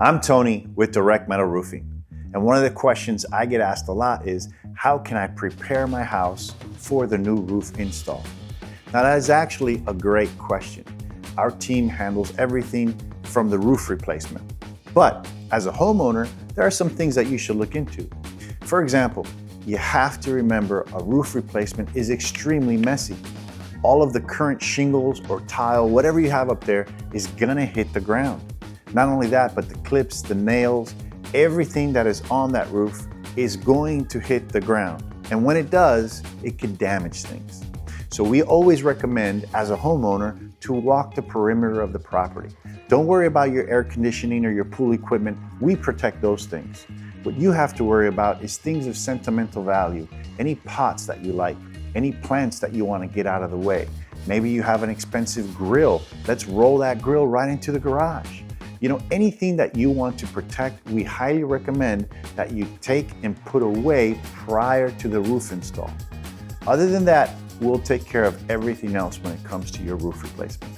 I'm Tony with Direct Metal Roofing, and one of the questions I get asked a lot is, how can I prepare my house for the new roof install? Now that is actually a great question. Our team handles everything from the roof replacement. But as a homeowner, there are some things that you should look into. For example, you have to remember a roof replacement is extremely messy. All of the current shingles or tile, whatever you have up there, is gonna hit the ground. Not only that, but the clips, the nails, everything that is on that roof is going to hit the ground. And when it does, it can damage things. So we always recommend, as a homeowner, to walk the perimeter of the property. Don't worry about your air conditioning or your pool equipment. We protect those things. What you have to worry about is things of sentimental value, any pots that you like, any plants that you want to get out of the way. Maybe you have an expensive grill. Let's roll that grill right into the garage. Anything that you want to protect, we highly recommend that you take and put away prior to the roof install. Other than that, we'll take care of everything else when it comes to your roof replacement.